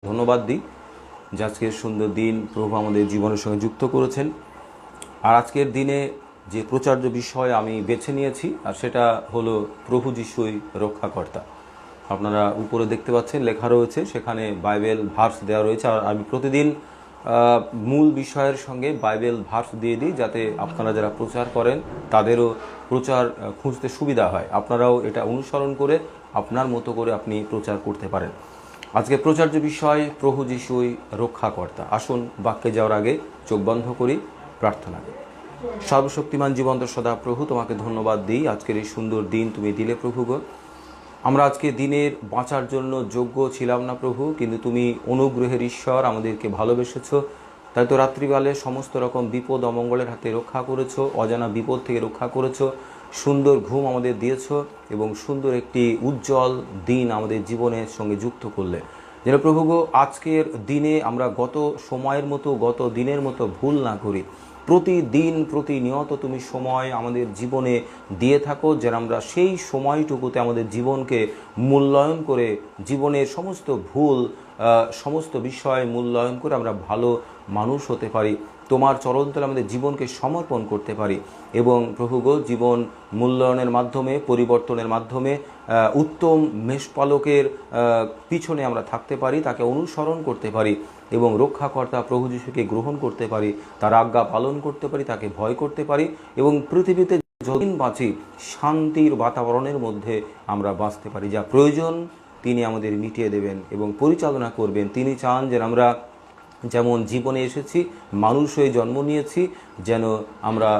ধন্যবাদ দিই যে আজকের সুন্দর দিন প্রভু আমাদের জীবনের সঙ্গে যুক্ত করেছেন। আর আজকের দিনে যে প্রচার্য বিষয় আমি বেছে নিয়েছি আর সেটা হলো প্রভু যিশুই রক্ষাকর্তা। আপনারা উপরে দেখতে পাচ্ছেন লেখা রয়েছে, সেখানে বাইবেল ভার্স দেওয়া রয়েছে। আর আমি প্রতিদিন মূল বিষয়ের সঙ্গে বাইবেল ভার্স দিয়ে দিই, যাতে আপনারা যারা প্রচার করেন তাদেরও প্রচার খুঁজতে সুবিধা হয়, আপনারাও এটা অনুসরণ করে আপনার মতো করে আপনি প্রচার করতে পারেন। আজকে প্রচার্য বিষয় প্রভু যিশুই রক্ষাকর্তা। আসুন বাক্যে যাওয়ার আগে চোখ বন্ধ করি, প্রার্থনা করি। সর্বশক্তিমান জীবন্ত সদা প্রভু, তোমাকে ধন্যবাদ দিই আজকের এই সুন্দর দিন তুমি দিলে প্রভু গো। আমরা আজকে দিনের বাঁচার জন্য যোগ্য ছিলাম না প্রভু, কিন্তু তুমি অনুগ্রহের ঈশ্বর, আমাদেরকে ভালোবেসেছো। তাই তো রাত্রিকালে সমস্ত রকম বিপদ অমঙ্গলের হাতে রক্ষা করেছো, অজানা বিপদ থেকে রক্ষা করেছো, সুন্দর ঘুম আমাদের দিয়েছো এবং সুন্দর একটি উজ্জ্বল দিন আমাদের জীবনের সঙ্গে যুক্ত করলে। যেন প্রভু গো, আজকের দিনে আমরা গত সময়ের মতো, গত দিনের মতো ভুল না করি। প্রতিদিন প্রতিনিয়ত তুমি সময় আমাদের জীবনে দিয়ে থাকো, যেন আমরা সেই সময়টুকুতে আমাদের জীবনকে মূল্যায়ন করে, জীবনের সমস্ত ভুল সমস্ত বিষয় মূল্যায়ন করে আমরা ভালো মানুষ হতে পারি, তোমার চরণতলে আমাদের জীবনকে সমর্পণ করতে পারি। এবং প্রভু গো, জীবন মূল্যায়নের মাধ্যমে, পরিবর্তনের মাধ্যমে উত্তম মেষপালকের পিছনে আমরা থাকতে পারি, তাকে অনুসরণ করতে পারি এবং রক্ষাকর্তা প্রভু যিশুকে গ্রহণ করতে পারি, তার আজ্ঞা পালন করতে পারি, তাকে ভয় করতে পারি এবং পৃথিবীতে যতদিন বাঁচি শান্তির বাতাবরণের মধ্যে আমরা বাঁচতে পারি। যা প্রয়োজন তিনি আমাদের মিটিয়ে দেবেন এবং পরিচালনা করবেন। তিনি চান যেন আমরা যেমন জীবনে এসেছি, মানুষ হয়ে জন্ম নিয়েছি, যেন আমরা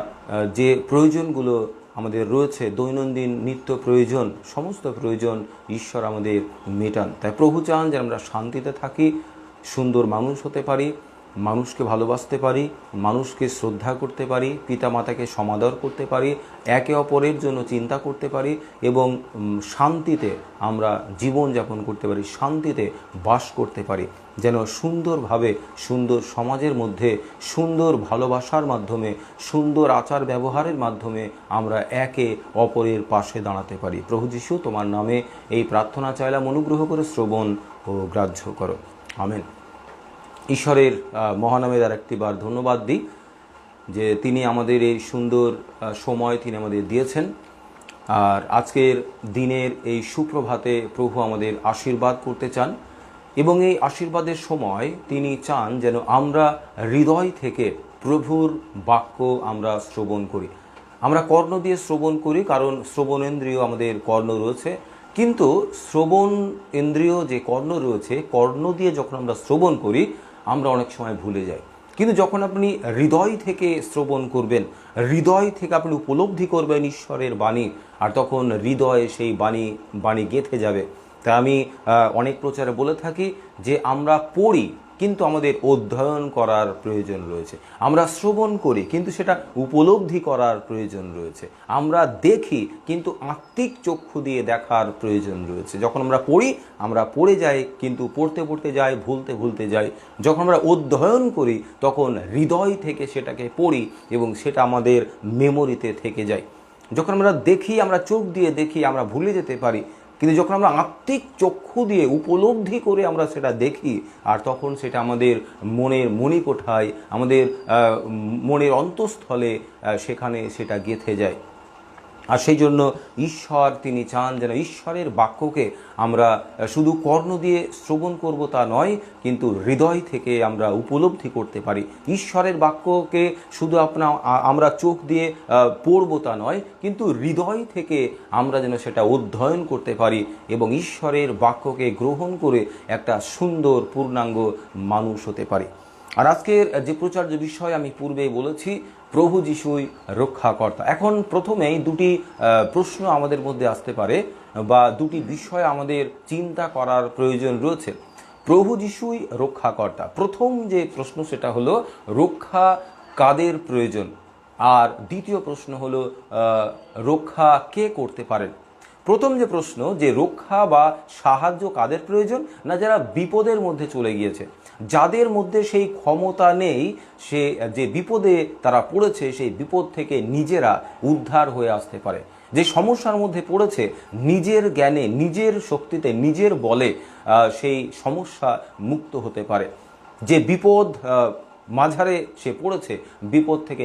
যে প্রয়োজনগুলো আমাদের রয়েছে, দৈনন্দিন নিত্য প্রয়োজন, সমস্ত প্রয়োজন ঈশ্বর আমাদের মেটান। তাই প্রভু চান যে আমরা শান্তিতে থাকি, সুন্দর মানুষ হতে পারি, মানুষকে ভালোবাসতে পারি, মানুষকে শ্রদ্ধা করতে পারি, পিতামাতাকে সমাদর করতে পারি, একে অপরের জন্য চিন্তা করতে পারি এবং শান্তিতে আমরা জীবনযাপন করতে পারি, শান্তিতে বাস করতে পারি। যেন সুন্দরভাবে, সুন্দর সমাজের মধ্যে, সুন্দর ভালোবাসার মাধ্যমে, সুন্দর আচার ব্যবহারের মাধ্যমে আমরা একে অপরের পাশে দাঁড়াতে পারি। প্রভু যিশু, তোমার নামে এই প্রার্থনা চাইলাম, অনুগ্রহ করে শ্রবণ ও গ্রাহ্য করো। আমেন। ঈশ্বরের মহানামের আর একটিবার ধন্যবাদ দিই যে তিনি আমাদের এই সুন্দর সময় তিনি আমাদের দিয়েছেন। আর আজকের দিনের এই সুপ্রভাতে প্রভু আমাদের আশীর্বাদ করতে চান এবং এই আশীর্বাদের সময় তিনি চান যেন আমরা হৃদয় থেকে প্রভুর বাক্য আমরা শ্রবণ করি। আমরা কর্ণ দিয়ে শ্রবণ করি, কারণ শ্রবণেন্দ্রিয় আমাদের কর্ণ রয়েছে, কিন্তু শ্রবণ ইন্দ্রিয় যে কর্ণ রয়েছে, কর্ণ দিয়ে যখন আমরা শ্রবণ করি আমরা অনেক সময় ভুলে যাই। কিন্তু যখন আপনি হৃদয় থেকে শ্রবণ করবেন, হৃদয় থেকে আপনি উপলব্ধি করবেন ঈশ্বরের বাণী, আর তখন হৃদয়ে সেই বাণী গেঁথে যাবে। তাই আমি অনেক প্রচারে বলে থাকি যে আমরা পড়ি, কিন্তু আমাদের অধ্যয়ন করার প্রয়োজন রয়েছে। আমরা শ্রবণ করি, কিন্তু সেটা উপলব্ধি করার প্রয়োজন রয়েছে। আমরা দেখি, কিন্তু আত্মিক চক্ষু দিয়ে দেখার প্রয়োজন রয়েছে। যখন আমরা পড়ি, আমরা পড়ে যাই, কিন্তু পড়তে পড়তে যাই, ভুলতে যাই। যখন আমরা অধ্যয়ন করি, তখন হৃদয় থেকে সেটাকে পড়ি এবং সেটা আমাদের মেমোরিতে থেকে যায়। যখন আমরা দেখি, আমরা চোখ দিয়ে দেখি, আমরা ভুলে যেতে পারি, কিন্তু যখন আমরা আত্মিক চক্ষু দিয়ে উপলব্ধি করে আমরা সেটা দেখি, আর তখন সেটা আমাদের মনের মণিকোঠায়, আমাদের মনের অন্তঃস্থলে সেখানে সেটা গেঁথে যায়। আর সেই জন্য ঈশ্বর তিনি চান যেন ঈশ্বরের বাক্যকে আমরা শুধু কর্ণ দিয়ে শ্রবণ করব তা নয়, কিন্তু হৃদয় থেকে আমরা উপলব্ধি করতে পারি। ঈশ্বরের বাক্যকে শুধু আমরা চোখ দিয়ে পড়ব তা নয়, কিন্তু হৃদয় থেকে আমরা যেন সেটা অধ্যয়ন করতে পারি এবং ঈশ্বরের বাক্যকে গ্রহণ করে একটা সুন্দর পূর্ণাঙ্গ মানুষ হতে পারি। আর আজকের যে প্রচার্য বিষয় আমি পূর্বেই বলেছি, প্রভু যিশুই রক্ষাকর্তা। এখন প্রথমেই দুটি প্রশ্ন আমাদের মধ্যে আসতে পারে বা দুটি বিষয় আমাদের চিন্তা করার প্রয়োজন রয়েছে। প্রভু যিশুই রক্ষাকর্তা, প্রথম যে প্রশ্ন সেটা হলো রক্ষা কাদের প্রয়োজন, আর দ্বিতীয় প্রশ্ন হলো রক্ষা কে করতে পারেন। প্রথম যে প্রশ্ন, যে রক্ষা বা সাহায্য কাদের প্রয়োজন, না যারা বিপদের মধ্যে চলে গিয়েছে, যাদের মধ্যে সেই ক্ষমতা নেই, সে যে বিপদে তারা পড়েছে সেই বিপদ থেকে নিজেরা উদ্ধার হয়ে আসতে পারে। যে সমস্যার মধ্যে পড়েছে নিজের জ্ঞানে, নিজের শক্তিতে, নিজের বলে সেই সমস্যা মুক্ত হতে পারে। যে বিপদ মাঝারে সে পড়েছে, বিপদ থেকে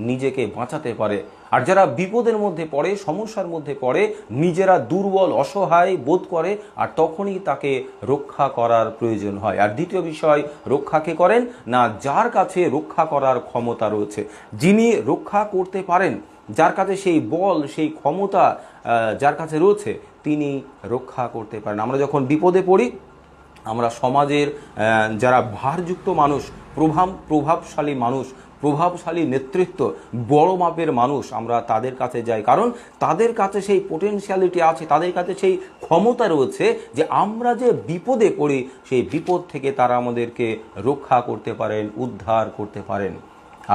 নিজেকে বাঁচাতে পারে। আর যারা বিপদের মধ্যে পড়ে, সমস্যার মধ্যে পড়ে, নিজেরা দুর্বল অসহায় বোধ করে, আর তখনই তাকে রক্ষা করার প্রয়োজন হয়। আর দ্বিতীয় বিষয়, রক্ষাকে করেন না যার কাছে রক্ষা করার ক্ষমতা রয়েছে, যিনি রক্ষা করতে পারেন, যার কাছে সেই বল, সেই ক্ষমতা যার কাছে রয়েছে, তিনি রক্ষা করতে পারেন। আমরা যখন বিপদে পড়ি, আমরা সমাজের যারা ভারযুক্ত মানুষ, প্রভাবশালী মানুষ, প্রভাবশালী নেতৃত্ব, বড় মাপের মানুষ, আমরা তাদের কাছে যাই, কারণ তাদের কাছে সেই পোটেনশিয়ালিটি আছে, তাদের কাছে সেই ক্ষমতা রয়েছে যে আমরা যে বিপদে পড়ি, সেই বিপদ থেকে তারা আমাদেরকে রক্ষা করতে পারেন, উদ্ধার করতে পারেন।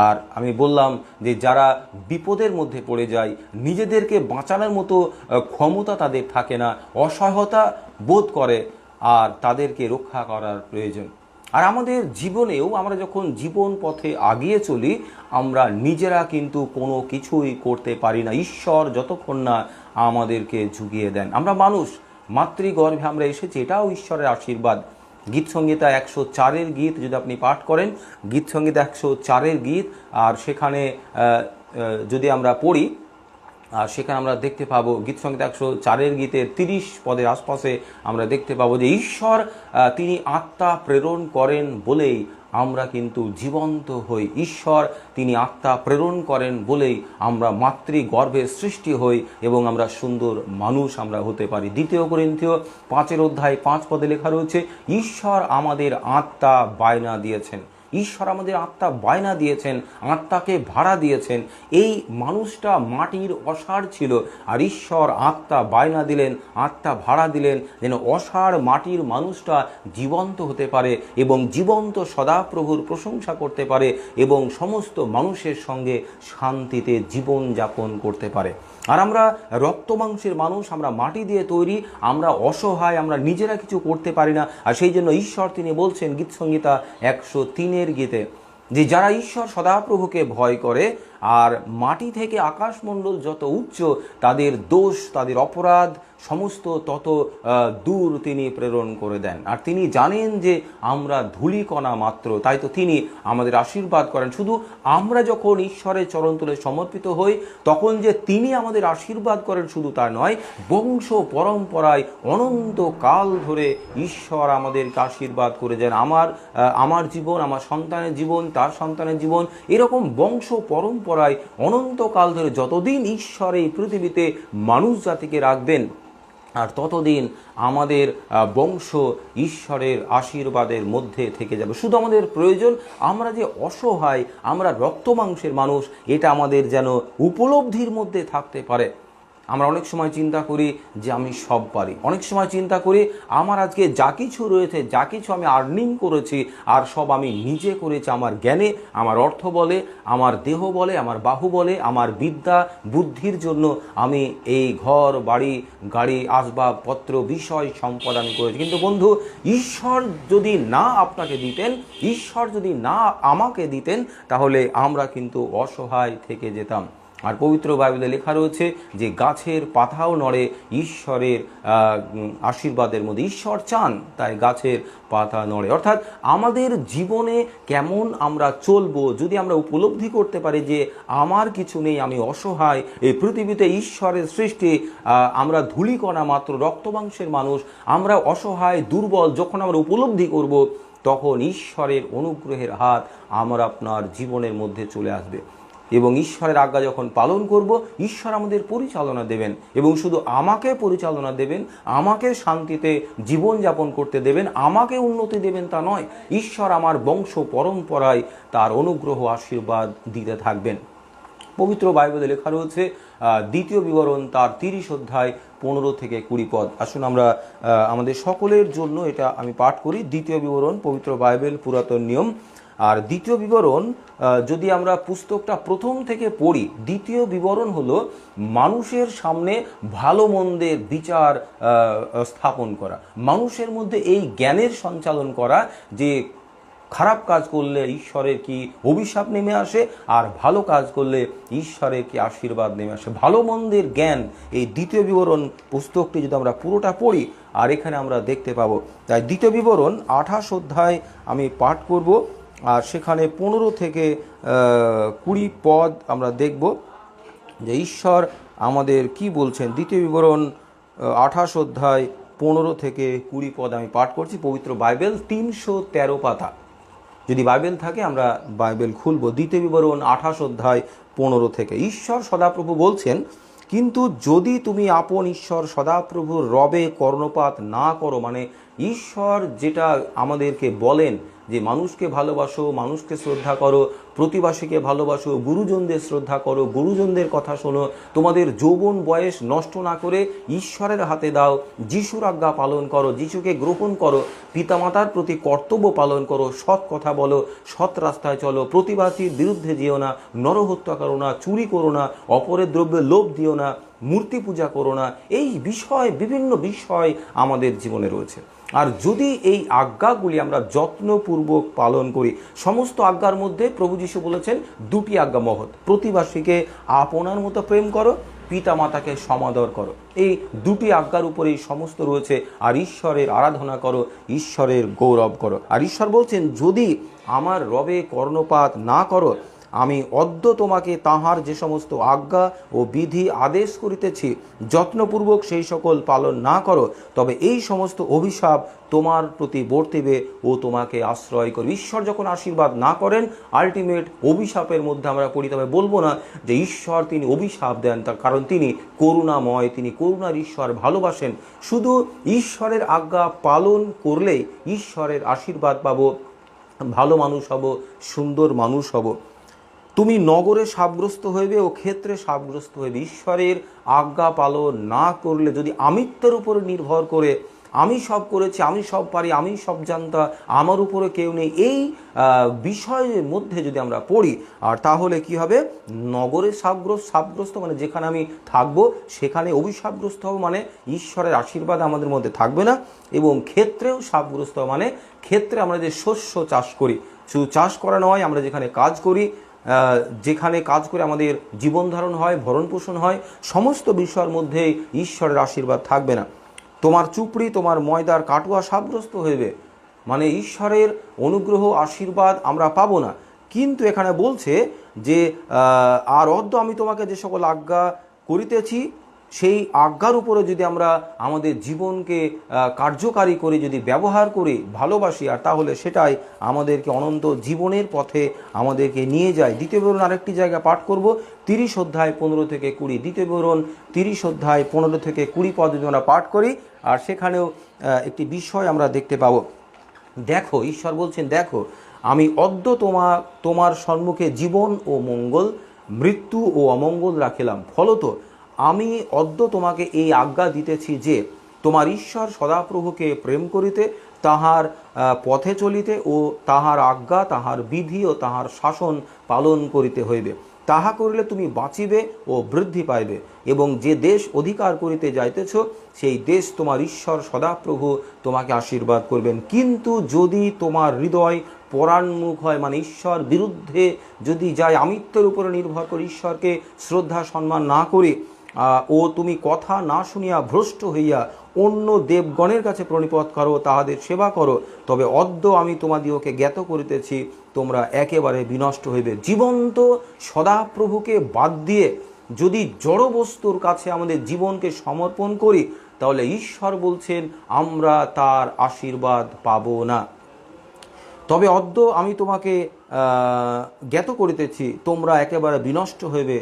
আর আমি বললাম যে যারা বিপদের মধ্যে পড়ে যায়, নিজেদেরকে বাঁচানোর মতো ক্ষমতা তাদের থাকে না, অসহায়তা বোধ করে, আর তাদেরকে রক্ষা করার প্রয়োজন। আর আমাদের জীবনেও আমরা যখন জীবন পথে আগিয়ে চলি, আমরা নিজেরা কিন্তু কোনো কিছুই করতে পারি না, ঈশ্বর যতক্ষণ না আমাদেরকে জুগিয়ে দেন। আমরা মানুষ, মাতৃগর্ভে আমরা এসেছি, এটাও ঈশ্বরের আশীর্বাদ। গীতসংহিতা 104-এর গীত যদি আপনি পাঠ করেন, গীতসংহিতা 104-এর গীত, আর সেখানে যদি আমরা পড়ি, আর সেখানে আমরা দেখতে পাবো, গীতসংহিতা 104-এর গীতের 30 পদের আশপাশে আমরা দেখতে পাবো যে ঈশ্বর তিনি আত্মা প্রেরণ করেন বলেই আমরা কিন্তু জীবন্ত হই। ঈশ্বর তিনি আত্মা প্রেরণ করেন বলেই আমরা মাতৃগর্ভে সৃষ্টি হই এবং আমরা সুন্দর মানুষ আমরা হতে পারি। 2 করিন্থীয় 5-এর অধ্যায় 5 পদে লেখা রয়েছে, ঈশ্বর আমাদের আত্মা বায়না দিয়েছেন। ঈশ্বর আমাদের আত্মা বায়না দিয়েছেন, আত্মাকে ভাড়া দিয়েছেন। এই মানুষটা মাটির অসাড় ছিল, আর ঈশ্বর আত্মা বায়না দিলেন, আত্মা ভাড়া দিলেন, যেন অসাড় মাটির মানুষটা জীবন্ত হতে পারে এবং জীবন্ত সদাপ্রভুর প্রশংসা করতে পারে এবং সমস্ত মানুষের সঙ্গে শান্তিতে জীবন যাপন করতে পারে। আর আমরা রক্ত মাংসের মানুষ, আমরা মাটি দিয়ে তৈরি, আমরা অসহায়, আমরা নিজেরা কিছু করতে পারি না। আর সেই জন্য ঈশ্বর তিনি বলছেন গীতসংহিতা 103-এর গীতে যে যারা ঈশ্বর সদাপ্রভুকে ভয় করে আর মাটি থেকে আকাশমণ্ডল যত উচ্চ, তাদের দোষ, তাদের অপরাধ সমস্ত তত দূর তিনি প্রেরণ করে দেন। আর তিনি জানেন যে আমরা ধূলিকণা মাত্র, তাই তো তিনি আমাদের আশীর্বাদ করেন। শুধু আমরা যখন ঈশ্বরের চরণতলে সমর্পিত হই, তখন যে তিনি আমাদের আশীর্বাদ করেন শুধু তা নয়, বংশ পরম্পরায় অনন্তকাল ধরে ঈশ্বর আমাদেরকে আশীর্বাদ করে যান। আমার জীবন, আমার সন্তানের জীবন, তার সন্তানের জীবন, এরকম বংশ পরম্পরায় অনন্তকাল ধরে যতদিন ঈশ্বর এই পৃথিবীতে মানুষ জাতিকে রাখবেন, আর ততদিন আমাদের বংশ ঈশ্বরের আশীর্বাদের মধ্যে থেকে যাবে। শুধু আমাদের প্রয়োজন, আমরা যে অসহায়, আমরা রক্ত মাংসের মানুষ, এটা আমাদের যেন উপলব্ধির মধ্যে থাকতে পারে। আমরা অনেক সময় চিন্তা করি যে আমি সব পারি, অনেক সময় চিন্তা করি আমার আজকে যা কিছু রয়েছে, যা কিছু আমি আর্নিং করেছি, আর সব আমি নিজে করেছি আমার জ্ঞানে, আমার অর্থ বলে, আমার দেহ বলে, আমার বাহু বলে, আমার বিদ্যা বুদ্ধির জন্য আমি এই ঘর বাড়ি গাড়ি আসবাবপত্র বিষয় সম্পদ আমি করেছি। কিন্তু বন্ধু, ঈশ্বর যদি না আপনাকে দিতেন, ঈশ্বর যদি না আমাকে দিতেন, তাহলে আমরা কিন্তু অসহায় থেকে যেতাম। আর পবিত্র বাইবেলে লেখা রয়েছে যে গাছের পাতাও নড়ে ঈশ্বরের আশীর্বাদের মধ্যে। ঈশ্বর চান, তাই গাছের পাতা নড়ে। অর্থাৎ আমাদের জীবনে কেমন আমরা চলবো, যদি আমরা উপলব্ধি করতে পারি যে আমার কিছু নেই, আমি অসহায়, এই পৃথিবীতে ঈশ্বরের সৃষ্টি, আমরা ধূলিকণা মাত্র, রক্তমাংসের মানুষ, আমরা অসহায় দুর্বল, যখন আমরা উপলব্ধি করব, তখন ঈশ্বরের অনুগ্রহের হাত আমার আপনার জীবনের মধ্যে চলে আসবে এবং ঈশ্বরের আজ্ঞা যখন পালন করব, ঈশ্বর আমাদের পরিচালনা দেবেন এবং শুধু আমাকে পরিচালনা দেবেন, আমাকে শান্তিতে জীবনযাপন করতে দেবেন, আমাকে উন্নতি দেবেন তা নয়, ঈশ্বর আমার বংশ পরম্পরায় তার অনুগ্রহ আশীর্বাদ দিতে থাকবেন। পবিত্র বাইবেলে লেখা রয়েছে 2 বিবরণ তার 30 অধ্যায় 15 থেকে 20 পদ। আসুন আমরা আমাদের সকলের জন্য এটা আমি পাঠ করি। 2 বিবরণ, পবিত্র বাইবেল, পুরাতন নিয়ম। আর 2 বিবরণ যদি আমরা পুস্তকটা প্রথম থেকে পড়ি, 2 বিবরণ হলো মানুষের সামনে ভালো মন্দের বিচার স্থাপন করা, মানুষের মধ্যে এই জ্ঞানের সঞ্চালন করা যে খারাপ কাজ করলে ঈশ্বরের কি অভিশাপ নেমে আসে, আর ভালো কাজ করলে ঈশ্বরের কি আশীর্বাদ নেমে আসে। ভালো মন্দের জ্ঞান, এই দ্বিতীয় বিবরণ পুস্তকটি যদি আমরা পুরোটা পড়ি, আর এখানে আমরা দেখতে পাবো। তাই দ্বিতীয় বিবরণ 28 অধ্যায় আমি পাঠ করব, আর সেখানে 15 থেকে 20 পদ আমরা দেখব যে ঈশ্বর আমাদের কি বলছেন। দ্বিতীয় বিবরণ 28 অধ্যায় 15 থেকে 20 পদ আমি পাঠ করছি। পবিত্র বাইবেল 313 পাতা, যদি বাইবেল থাকে আমরা বাইবেল খুলব। দ্বিতীয় বিবরণ 28 অধ্যায় 15 থেকে। ঈশ্বর সদাপ্রভু বলছেন, কিন্তু যদি তুমি আপন ঈশ্বর সদাপ্রভুর রবে কর্ণপাত না করো, মানে ঈশ্বর যেটা আমাদেরকে বলেন যে মানুষকে ভালোবাসো, মানুষকে শ্রদ্ধা করো, প্রতিবাসীকে ভালোবাসো, গুরুজনদের শ্রদ্ধা করো, গুরুজনদের কথা শোনো, তোমাদের যৌবন বয়স নষ্ট না করে ঈশ্বরের হাতে দাও, যিশুর আজ্ঞা পালন করো, যিশুকে গ্রহণ করো, পিতামাতার প্রতি কর্তব্য পালন করো, সৎ কথা বলো, সৎ রাস্তায় চলো, প্রতিবাসীর বিরুদ্ধে যেও না, নরহত্যা করো না, চুরি করো না, অপরের দ্রব্যে লোভ দিও না, মূর্তি পূজা করো না। এই বিষয়, বিভিন্ন বিষয় আমাদের জীবনে রয়েছে। আর যদি এই আজ্ঞাগুলি আমরা যত্নপূর্বক পালন করি, সমস্ত আজ্ঞার মধ্যে প্রভু যীশু বলেছেন দুটি আজ্ঞা মহৎ, প্রতিবাসীকে আপনার মতো প্রেম করো, পিতা মাতাকে সমাদর করো। এই দুটি আজ্ঞার উপরেই সমস্ত রয়েছে। আর ঈশ্বরের আরাধনা করো, ঈশ্বরের গৌরব করো। আর ঈশ্বর বলছেন, যদি আমার রবে কর্ণপাত না করো, আমি অদ্য তোমাকে তাহার যে সমস্ত আজ্ঞা ও বিধি আদেশ করিতেছি, যত্নপূর্বক সেই সকল পালন না করো, তবে এই সমস্ত অভিশাপ তোমার প্রতি বর্তিবে ও তোমাকে আশ্রয় করবে। ঈশ্বর যখন আশীর্বাদ না করেন, আলটিমেট অভিশাপের মধ্যে আমরা পড়ি। তবে বলবো না যে ঈশ্বর তিনি অভিশাপ দেন, তার কারণ তিনি করুণাময়, তিনি করুণার ঈশ্বর, ভালোবাসেন। শুধু ঈশ্বরের আজ্ঞা পালন করলেই ঈশ্বরের আশীর্বাদ পাবো, ভালো মানুষ হব, সুন্দর মানুষ হব। তুমি নগরে সাপগ্রস্ত হইবে ও ক্ষেত্রে সাপগ্রস্ত হইবে। ঈশ্বরের আজ্ঞা পালন না করলে, যদি আমিত্বের উপরে নির্ভর করে আমি সব করেছি, আমি সব পারি, আমি সব জানতা, আমার উপরে কেউ নেই, এই বিষয়ের মধ্যে যদি আমরা পড়ি, আর তাহলে কি হবে, নগরে সাপগ্রস্ত মানে যেখানে আমি থাকবো সেখানে অভিশাপগ্রস্ত হব, মানে ঈশ্বরের আশীর্বাদ আমাদের মধ্যে থাকবে না। এবং ক্ষেত্রেও সাপগ্রস্ত মানে ক্ষেত্রে আমরা যে শস্য চাষ করি, শুধু চাষ করা নয়, আমরা যেখানে কাজ করি, যেখানে কাজ করে আমাদের জীবন ধারণ হয়, ভরণ পোষণ হয়, সমস্ত বিষয়ের মধ্যে ঈশ্বরের আশীর্বাদ থাকবে না। তোমার চুপড়ি, তোমার ময়দার কাটুয়া সাপগ্রস্ত হইবে, মানে ঈশ্বরের অনুগ্রহ আশীর্বাদ আমরা পাবো না। কিন্তু এখানে বলছে যে আর অদ্য আমি তোমাকে যে সকল আজ্ঞা করিতেছি, সেই আজ্ঞার উপরে যদি আমরা আমাদের জীবনকে কার্যকারী করে যদি ব্যবহার করি, ভালোবাসি, আর তাহলে সেটাই আমাদেরকে অনন্ত জীবনের পথে আমাদেরকে নিয়ে যায়। দ্বিতীয় বিবরণ আরেকটি জায়গা পাঠ করব, 30 অধ্যায় 15 থেকে 20। দ্বিতীয় বিবরণ 30 অধ্যায় 15 থেকে 20 পদ যদি আমরা পাঠ করি, আর সেখানেও একটি বিষয় আমরা দেখতে পাবো। দেখো, ঈশ্বর বলছেন, দেখো আমি অদ্য তোমার সম্মুখে জীবন ও মঙ্গল, মৃত্যু ও অমঙ্গল রাখিলাম। ফলত আমি অদ্য তোমাকে এই আজ্ঞা দিতেছি যে তোমার ঈশ্বর সদাপ্রভুকে প্রেম করিতে, তাহার পথে চলিতে ও তাহার আজ্ঞা, তাহার বিধি ও তাহার শাসন পালন করিতে হইবে। তাহা করিলে তুমি বাঁচিবে ও বৃদ্ধি পাইবে, এবং যে দেশ অধিকার করিতে যাইতেছ সেই দেশ তোমার ঈশ্বর সদাপ্রভু তোমাকে আশীর্বাদ করবেন। কিন্তু যদি তোমার হৃদয় পরাণমুখ হয়, মানে ঈশ্বর বিরুদ্ধে যদি যায়, আমিত্বের উপরে নির্ভর করে ঈশ্বরকে শ্রদ্ধা সম্মান না করে, ও তুমি কথা না শুনিয়া ভ্রষ্ট হইয়া অন্য দেবগণের কাছে প্রণিপত করো, তাহাদের সেবা করো, তবে অদ্য আমি তোমাদিওকে জ্ঞাত করিতেছি, তোমরা একেবারে বিনষ্ট হইবে। জীবন্ত সদাপ্রভুকে বাদ দিয়ে যদি জড় বস্তুর কাছে আমাদের জীবনকে সমর্পণ করি, তাহলে ঈশ্বর বলছেন আমরা তার আশীর্বাদ পাব না। তবে অদ্য আমি তোমাকে জ্ঞাত করিতেছি, তোমরা একেবারে বিনষ্ট হইবে।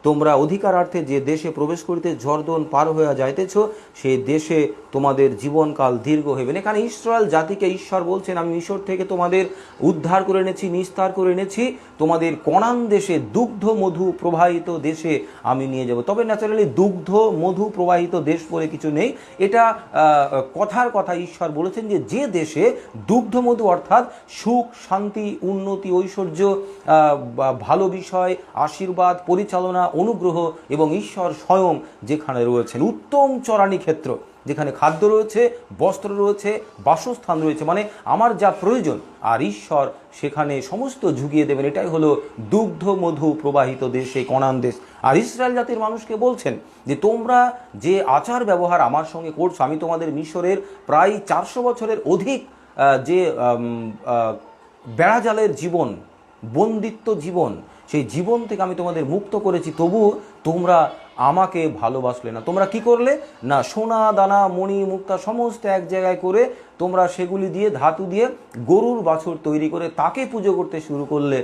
তোমরা অধিকারার্থে যে দেশে প্রবেশ করিতে জর্দন পার হইয়া যাইতেছ, সেই দেশে তোমাদের জীবনকাল দীর্ঘ হইবে। এখানে ইসরায়েল জাতিকে ঈশ্বর বলছেন, আমি মিশর থেকে তোমাদের উদ্ধার করে এনেছি, নিস্তার করে এনেছি, তোমাদের কনান দেশে, দুগ্ধ মধু প্রবাহিত দেশে আমি নিয়ে যাব। তবে ন্যাচারালি দুগ্ধ মধু প্রবাহিত দেশ বলে কিছু নেই, এটা কথার কথা ঈশ্বর বলেছেন যে দেশে দুগ্ধ মধু অর্থাৎ সুখ, শান্তি, উন্নতি, ঐশ্বর্য, ভালো বিষয়, আশীর্বাদ, পরিচালনা, অনুগ্রহ এবং ঈশ্বর স্বয়ং যেখানে রয়েছেন, উত্তম চরানি ক্ষেত্র, যেখানে খাদ্য রয়েছে, বস্ত্র রয়েছে, বাসস্থান রয়েছে, মানে আমার যা প্রয়োজন, আর ঈশ্বর সেখানে সমস্ত ঝুঁকিয়ে দেবেন। এটাই হলো দুগ্ধ মধু প্রবাহিত দেশ, এই কনান দেশ। আর ইসরায়েল জাতির মানুষকে বলছেন যে তোমরা যে আচার ব্যবহার আমার সঙ্গে করছো, আমি তোমাদের মিশরের প্রায় 400 বছরের অধিক যে বেড়াজালের জীবন, বন্দিত্ব জীবন, সেই জীবন থেকে আমি তোমাদের মুক্ত করেছি, তবু তোমরা আমাকে ভালোবাসলে না। তোমরা কি করলে না, সোনা দানা মণি মুক্তা সমস্ত এক জায়গায় করে তোমরা সেগুলি দিয়ে, ধাতু দিয়ে গরুর বাছুর তৈরি করে তাকে পুজো করতে শুরু করলে।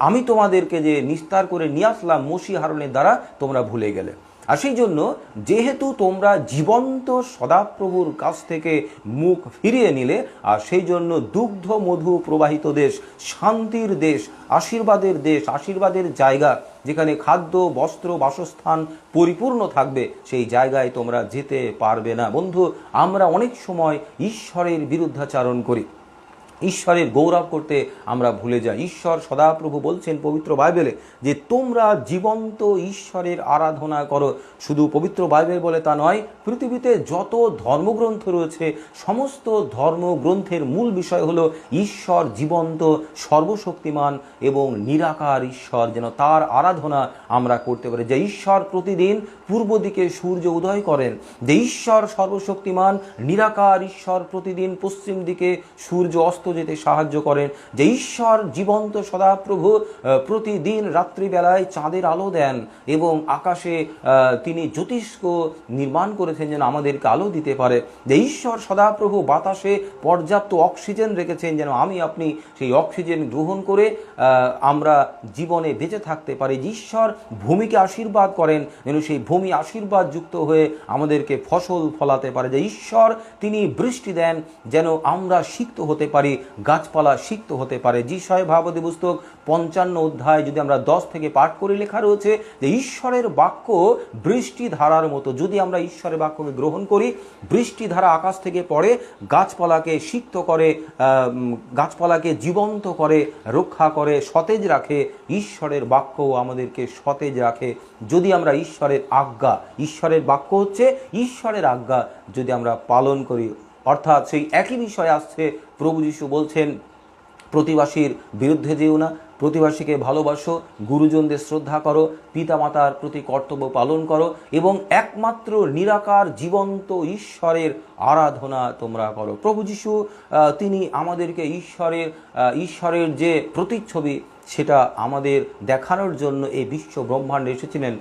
আমি তোমাদেরকে যে নিস্তার করে নিয়ে আসলাম মসি হারনের দ্বারা, তোমরা ভুলে গেলে। আর সেই জন্য যেহেতু তোমরা জীবন্ত সদাপ্রভুর কাছ থেকে মুখ ফিরিয়ে নিলে, আর সেই জন্য দুগ্ধ মধু প্রবাহিত দেশ, শান্তির দেশ, আশীর্বাদের দেশ, আশীর্বাদের জায়গা, যেখানে খাদ্য বস্ত্র বাসস্থান পরিপূর্ণ থাকবে, সেই জায়গায় তোমরা যেতে পারবে না। বন্ধু, আমরা অনেক সময় ঈশ্বরের বিরুদ্ধাচারণ করি, ঈশ্বরের গৌরব করতে আমরা ভুলে যাই। ঈশ্বর সদাপ্রভু বলছেন পবিত্র বাইবেলে যে তোমরা জীবন্ত ঈশ্বরের আরাধনা করো। শুধু পবিত্র বাইবেল বলে তা নয়, পৃথিবীতে যত ধর্মগ্রন্থ রয়েছে সমস্ত ধর্মগ্রন্থের মূল বিষয় হলো ঈশ্বর জীবন্ত, সর্বশক্তিমান এবং নিরাকার ঈশ্বর, যেন তার আরাধনা আমরা করতে পারি। যে ঈশ্বর প্রতিদিন পূর্ব দিকে সূর্য উদয় করেন, যে ঈশ্বর সর্বশক্তিমান নিরাকার ঈশ্বর প্রতিদিন পশ্চিম দিকে সূর্য অস্ত যেতে সাহায্য করেন, যে ঈশ্বর জীবন্ত সদাপ্রভু প্রতিদিন রাত্রিবেলায় চাঁদের আলো দেন এবং আকাশে তিনি জ্যোতিষ্ক নির্মাণ করেছেন যেন আমাদেরকে আলো দিতে পারে, যে ঈশ্বর সদাপ্রভু বাতাসে পর্যাপ্ত অক্সিজেন রেখেছেন যেন আমি আপনি সেই অক্সিজেন গ্রহণ করে আমরা জীবনে বেঁচে থাকতে পারি, যে ঈশ্বর ভূমিকে আশীর্বাদ করেন যেন সেই ভূমি আশীর্বাদ যুক্ত হয়ে আমাদেরকে ফসল ফলাতে পারে, যে ঈশ্বর তিনি বৃষ্টি দেন যেন আমরা সিক্ত হতে পারি, গাছপালা সিক্ত হতে পারে। যিশয় ভাগবতী পুস্তক 55 অধ্যায় যদি আমরা 10 থেকে পাঠ করি, লেখা রয়েছে যে ঈশ্বরের বাক্য বৃষ্টি ধারার মতো। যদি আমরা ঈশ্বরের বাক্যকে গ্রহণ করি, বৃষ্টি ধারা আকাশ থেকে পড়ে, গাছপালাকে সিক্ত করে, গাছপালাকে জীবন্ত করে, রক্ষা করে, সতেজ রাখে। ঈশ্বরের বাক্য আমাদেরকে সতেজ রাখে যদি আমরা ঈশ্বরের আজ্ঞা, ঈশ্বরের বাক্য হচ্ছে ঈশ্বরের আজ্ঞা, যদি আমরা পালন করি। অর্থাৎ সেই একই বিষয় আসছে, প্রভু যীশু বলছেন প্রতিবাসীর বিরুদ্ধে যেও না, প্রতিবাসীকে ভালোবাসো, গুরুজনদের শ্রদ্ধা করো, পিতামাতার প্রতি কর্তব্য পালন করো এবং একমাত্র নিরাকার জীবন্ত ঈশ্বরের আরাধনা তোমরা করো। প্রভু যীশু তিনি আমাদেরকে ঈশ্বরের যে প্রতিচ্ছবি সেটা আমাদের দেখানোর জন্য এই বিশ্ব ব্রহ্মাণ্ডে এসেছিলেন।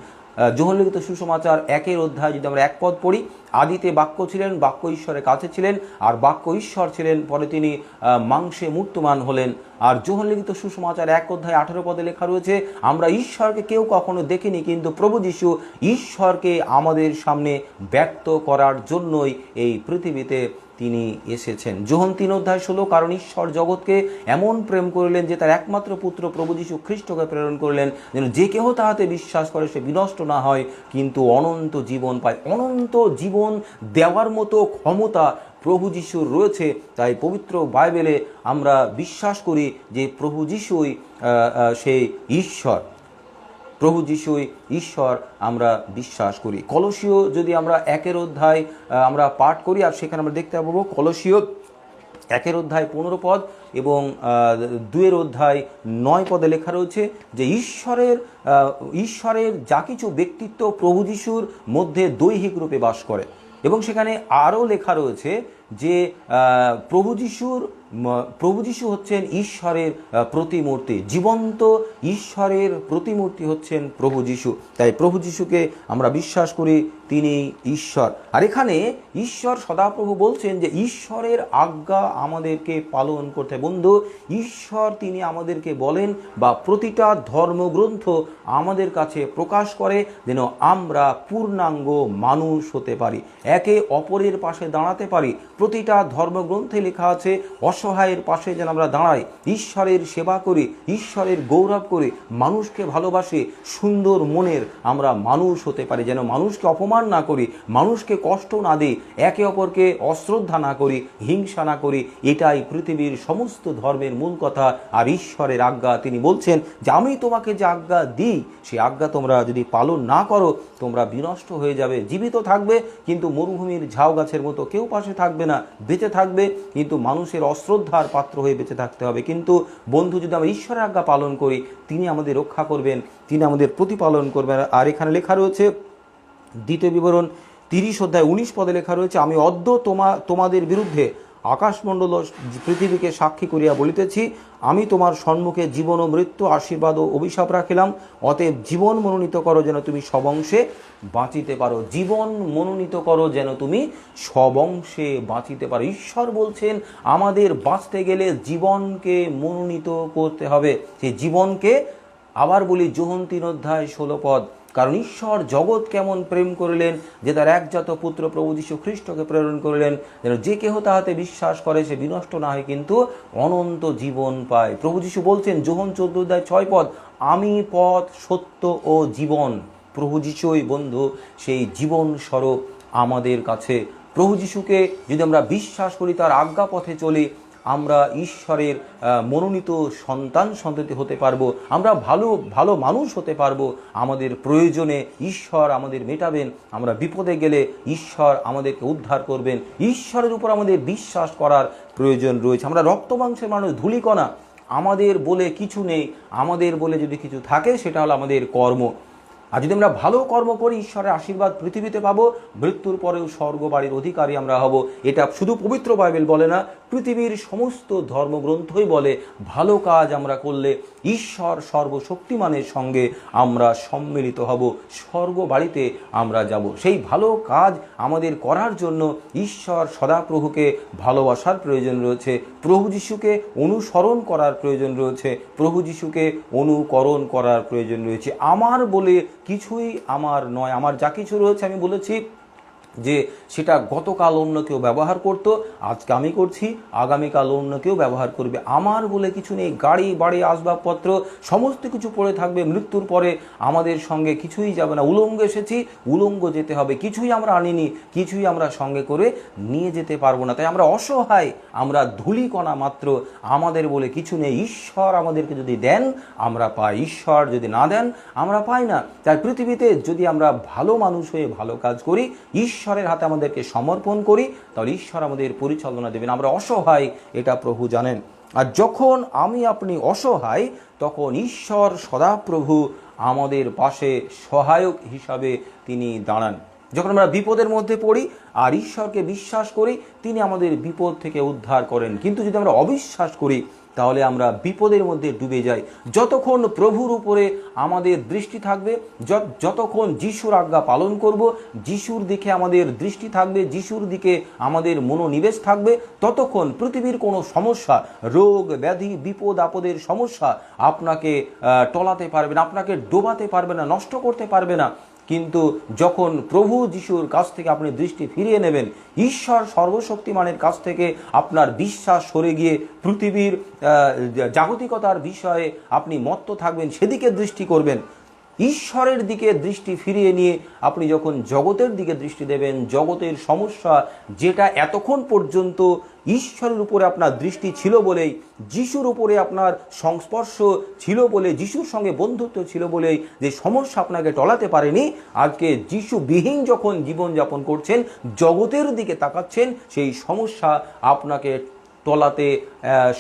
যোহন লিখিত সুসমাচার 1 অধ্যায় যদি আমরা 1 পদ পড়ি, আদিতে বাক্য ছিলেন, বাক্য ঈশ্বরের কাছে ছিলেন, আর বাক্য ঈশ্বর ছিলেন, পরে তিনি মাংসে মূর্তমান হলেন। আর যোহন লিখিত সুসমাচার 1 অধ্যায় 18 পদে লেখা রয়েছে, আমরা ঈশ্বরকে কেউ কখনো দেখিনি, কিন্তু প্রভু যীশু ঈশ্বরকে আমাদের সামনে ব্যক্ত করার জন্যই এই পৃথিবীতে তিনি এসেছেন। যোহন 3 অধ্যায় 16, কারণ ঈশ্বর জগৎকে এমন প্রেম করলেন যে তার একমাত্র পুত্র প্রভু যীশু খ্রিস্টকে প্রেরণ করলেন, যেন যে কেহ তাহাতে বিশ্বাস করে সে বিনষ্ট না হয় কিন্তু অনন্ত জীবন পায়। অনন্ত জীবন দেওয়ার মতো ক্ষমতা প্রভু যীশুর রয়েছে। তাই পবিত্র বাইবেলে আমরা বিশ্বাস করি যে প্রভু যীশুই সেই ঈশ্বর, প্রভু যিশুই ঈশ্বর আমরা বিশ্বাস করি। কলসীয় যদি আমরা 1 অধ্যায় আমরা পাঠ করি, আর সেখানে আমরা দেখতে পাবো কলসীয় 1 অধ্যায় 15 পদ এবং 2 অধ্যায় 9 পদে লেখা রয়েছে যে ঈশ্বরের যা কিছু ব্যক্তিত্ব প্রভু যিশুর মধ্যে দৈহিক রূপে বাস করে। এবং সেখানে আরও লেখা রয়েছে যে প্রভু যীশু হচ্ছেন ঈশ্বরের প্রতিমূর্তি, জীবন্ত ঈশ্বরের প্রতিমূর্তি হচ্ছেন প্রভু যীশু। তাই প্রভু যীশুকে আমরা বিশ্বাস করি তিনি ঈশ্বর। আর এখানে ঈশ্বর সদাপ্রভু বলছেন যে ঈশ্বরের আজ্ঞা আমাদেরকে পালন করতে। বন্ধু, ঈশ্বর তিনি আমাদেরকে বলেন বা প্রতিটা ধর্মগ্রন্থ আমাদের কাছে প্রকাশ করে যেন আমরা পূর্ণাঙ্গ মানুষ হতে পারি, একে অপরের পাশে দাঁড়াতে পারি, প্রতিটা ধর্মগ্রন্থে লেখা আছে অসহায়ের পাশে যেন আমরা দাঁড়াই, ঈশ্বরের সেবা করি, ঈশ্বরের গৌরব করে, মানুষকে ভালোবাসে, সুন্দর মনের আমরা মানুষ হতে পারি, যেন মানুষকে অপমান না করি, মানুষকে কষ্ট না দিই, একে অপরকে অশ্রদ্ধা না করি, হিংসা না করি। এটাই পৃথিবীর সমস্ত ধর্মের মূল কথা আর ঈশ্বরের আজ্ঞা। তিনি বলছেন যে আমি তোমাকে যে আজ্ঞা দিই সেই আজ্ঞা তোমরা যদি পালন না করো তোমরা বিনষ্ট হয়ে যাবে। জীবিত থাকবে কিন্তু মরুভূমির ঝাউ গাছের মতো, কেউ পাশে থাকবে না, বেঁচে থাকবে কিন্তু মানুষের অশ্রদ্ধার পাত্র হয়ে বেঁচে থাকতে হবে। কিন্তু বন্ধু, যদি আমরা ঈশ্বরের আজ্ঞা পালন করি তিনি আমাদের রক্ষা করবেন, তিনি আমাদের প্রতিপালন করবেন। আর এখানে লেখা রয়েছে দ্বিতীয় বিবরণ 30 অধ্যায় 19 পদে লেখা রয়েছে, আমি অদ্য তোমাদের বিরুদ্ধে আকাশমণ্ডল পৃথিবীকে সাক্ষী করিয়া বলিতেছি, আমি তোমার সম্মুখে জীবন ও মৃত্যু, আশীর্বাদ ও অভিশাপ রাখিলাম। অতএব জীবন মনোনীত করো যেন তুমি সবংশে বাঁচিতে পারো। জীবন মনোনীত করো যেন তুমি সবংশে বাঁচিতে পারো। ঈশ্বর বলছেন আমাদের বাঁচতে গেলে জীবনকে মনোনীত করতে হবে। সেই জীবনকে আবার বলি যোহন 3 অধ্যায় 16 পদ, কারণ ঈশ্বর জগৎ কেমন প্রেম করিলেন যে তার একজাত পুত্র প্রভু যীশু খ্রিস্টকে প্রেরণ করিলেন, যেন যে কেহ তাহাতে বিশ্বাস করে সে বিনষ্ট না হয় কিন্তু অনন্ত জীবন পায়। প্রভু যীশু বলছেন যোহন 14 অধ্যায় 6 পদ, আমি পথ সত্য ও জীবন। প্রভু যীশুই বন্ধু সেই জীবন স্বরূপ আমাদের কাছে। প্রভু যীশুকে যদি আমরা বিশ্বাস করি, তার আজ্ঞা পথে চলি, আমরা ঈশ্বরের মনোনীত সন্তান সন্ততি হতে পারবো, আমরা ভালো ভালো মানুষ হতে পারবো। আমাদের প্রয়োজনে ঈশ্বর আমাদের মেটাবেন, আমরা বিপদে গেলে ঈশ্বর আমাদেরকে উদ্ধার করবেন। ঈশ্বরের উপর আমাদের বিশ্বাস করার প্রয়োজন রয়েছে। আমরা রক্তমাংসের মানুষ, ধূলিকণা, আমাদের বলে কিছু নেই। আমাদের বলে যদি কিছু থাকে সেটা হলো আমাদের কর্ম। আর যদি আমরা ভালো কর্ম করি ঈশ্বরের আশীর্বাদ পৃথিবীতে পাবো, মৃত্যুর পরেও স্বর্গবাড়ির অধিকারী আমরা হব। এটা শুধু পবিত্র বাইবেল বলে না, পৃথিবীর সমস্ত ধর্মগ্রন্থই বলে ভালো কাজ আমরা করলে ঈশ্বর সর্বশক্তিমানের সঙ্গে আমরা সম্মিলিত হব, স্বর্গবাড়িতে আমরা যাব। সেই ভালো কাজ আমাদের করার জন্য ঈশ্বর সদাপ্রভুকে ভালোবাসার প্রয়োজন রয়েছে, প্রভু যীশুকে অনুসরণ করার প্রয়োজন রয়েছে, প্রভু যীশুকে অনুকরণ করার প্রয়োজন রয়েছে। আমার বলে কিছুই আমার নয়। আমার যা কিছু রয়েছে, আমি বলেছি যে সেটা গতকাল অন্য কেউ ব্যবহার করতো, আজকে আমি করছি, আগামীকাল অন্য কেউ ব্যবহার করবে। আমার বলে কিছু নেই। গাড়ি বাড়ি আসবাবপত্র সমস্ত কিছু পড়ে থাকবে, মৃত্যুর পরে আমাদের সঙ্গে কিছুই যাবে না। উলঙ্গ এসেছি, উলঙ্গ যেতে হবে। কিছুই আমরা আনিনি, কিছুই আমরা সঙ্গে করে নিয়ে যেতে পারবো না। তাই আমরা অসহায়, আমরা ধূলিকণা মাত্র, আমাদের বলে কিছু নেই। ঈশ্বর আমাদেরকে যদি দেন আমরা পাই, ঈশ্বর যদি না দেন আমরা পাই না। তাই পৃথিবীতে যদি আমরা ভালো মানুষ হয়ে ভালো কাজ করি, ঈশ্বরের হাতে আমাদেরকে সমর্পণ করি, তাহলে ঈশ্বর আমাদের পরিচালনা দেবেন। আমরা অসহায়, এটা প্রভু জানেন। আর যখন আমি আপনি অসহায়, তখন ঈশ্বর সদাপ্রভু আমাদের পাশে সহায়ক হিসাবে তিনি দাঁড়ান। যখন আমরা বিপদের মধ্যে পড়ি আর ঈশ্বরকে বিশ্বাস করি, তিনি আমাদের বিপদ থেকে উদ্ধার করেন। কিন্তু যদি আমরা অবিশ্বাস করি তাহলে আমরা বিপদের মধ্যে ডুবে যাই। যতক্ষণ প্রভুর উপরে আমাদের দৃষ্টি থাকবে, যতক্ষণ যিশুর আজ্ঞা পালন করব, যিশুর দিকে আমাদের দৃষ্টি থাকবে, যিশুর দিকে আমাদের মনোনিবেশ থাকবে, ততক্ষণ পৃথিবীর কোনো সমস্যা, রোগ ব্যাধি, বিপদ আপদের সমস্যা আপনাকে টলাতে পারবে না, আপনাকে ডোবাতে পারবে না, নষ্ট করতে পারবে না। কিন্তু যখন প্রভু যিশুর কাছ থেকে আপনি দৃষ্টি ফিরিয়ে নেবেন, ঈশ্বর সর্বশক্তিমানের কাছ থেকে আপনার বিশ্বাস সরে গিয়ে পৃথিবীর জাগতিকতার বিষয়ে আপনি মত্ত থাকবেন, সেদিকে দৃষ্টি করবেন, ঈশ্বরের দিকে দৃষ্টি ফিরিয়ে নিয়ে আপনি যখন জগতের দিকে দৃষ্টি দেবেন, জগতের সমস্যা যেটা এতক্ষণ পর্যন্ত ঈশ্বরের উপরে আপনার দৃষ্টি ছিল বলেই, যিশুর উপরে আপনার সংস্পর্শ ছিল বলে, যিশুর সঙ্গে বন্ধুত্ব ছিল বলেই যে সমস্যা আপনাকে টলাতে পারেনি, আজকে যিশুবিহীন যখন জীবনযাপন করছেন, জগতের দিকে তাকাচ্ছেন, সেই সমস্যা আপনাকে তলাতে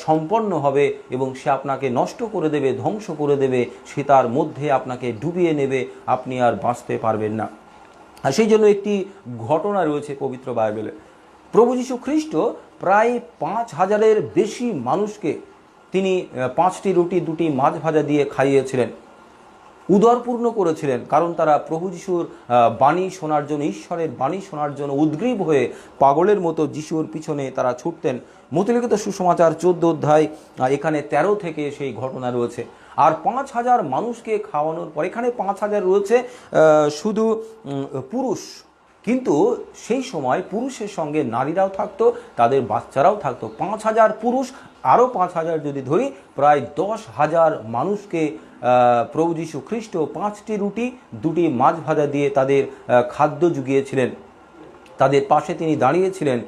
সম্পন্ন হবে এবং সে আপনাকে নষ্ট করে দেবে, ধ্বংস করে দেবে, সে তার মধ্যে আপনাকে ডুবিয়ে নেবে, আপনি আর বাঁচতে পারবেন না। আর সেই জন্য একটি ঘটনা রয়েছে পবিত্র বাইবেলে। প্রভু যীশু খ্রিস্ট প্রায় 5000-এর বেশি মানুষকে তিনি 5টি রুটি 2টি মাছ ভাজা দিয়ে খাইয়েছিলেন, উদরপূর্ণ করেছিলেন, কারণ তারা প্রভু যিশুর বাণী শোনার জন্য, ঈশ্বরের বাণী শোনার জন্য উদ্গ্রীব হয়ে পাগলের মতো যিশুর পিছনে তারা ছুটতেন। মথিলিখিত সুসমাচার 14 অধ্যায় এখানে 13 থেকে সেই ঘটনা রয়েছে। আর 5000 মানুষকে খাওয়ানোর পর, এখানে 5000 রয়েছে শুধু পুরুষ, কিন্তু সেই সময় পুরুষের সঙ্গে নারীরাও থাকতো, তাদের বাচ্চারাও থাকতো। 5,000 পুরুষ, আরও 5,000 যদি ধরি, প্রায় 10,000 মানুষকে প্রভু যীশু খ্রিস্ট 5টি রুটি 2টি মাছ ভাজা দিয়ে তাদের খাদ্য জুগিয়েছিলেন। তাদের পাশে তিনি দাঁড়িয়েছিলেন,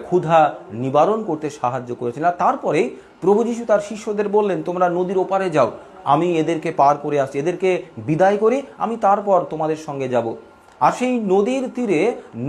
ক্ষুধা নিবারণ করতে সাহায্য করেছিলেন। আর তারপরে প্রভু যীশু তার শিষ্যদের বললেন, তোমরা নদীর ওপারে যাও, আমি এদেরকে পার করে আসছি, এদেরকে বিদায় করি, আমি তারপর তোমাদের সঙ্গে যাব। আর সেই নদীর তীরে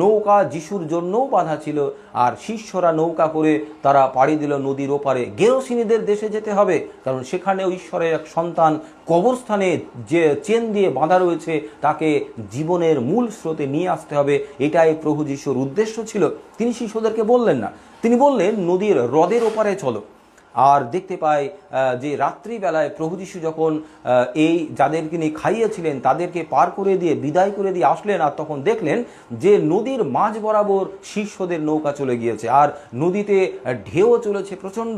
নৌকা যিশুর জন্যও বাঁধা ছিল, আর শিষ্যরা নৌকা করে তারা পাড়ি দিল নদীর ওপারে। গেরসিনীদের দেশে যেতে হবে, কারণ সেখানেও ঈশ্বরের এক সন্তান কবরস্থানে যে চেন দিয়ে বাঁধা রয়েছে, তাকে জীবনের মূল স্রোতে নিয়ে আসতে হবে। এটাই প্রভু যিশুর উদ্দেশ্য ছিল। তিনি শিষ্যদেরকে বললেন না, তিনি বললেন নদীর হ্রদের ওপারে চলো। আর দেখতে পাই যে রাত্রিবেলায় প্রভু যীশু যখন এই যাদেরকে নিয়ে খাইয়েছিলেন তাদেরকে পার করে দিয়ে বিদায় করে দিয়ে আসলেন, আর তখন দেখলেন যে নদীর মাঝ বরাবর শিষ্যদের নৌকা চলে গিয়েছে, আর নদীতে ঢেউ চলেছে প্রচণ্ড।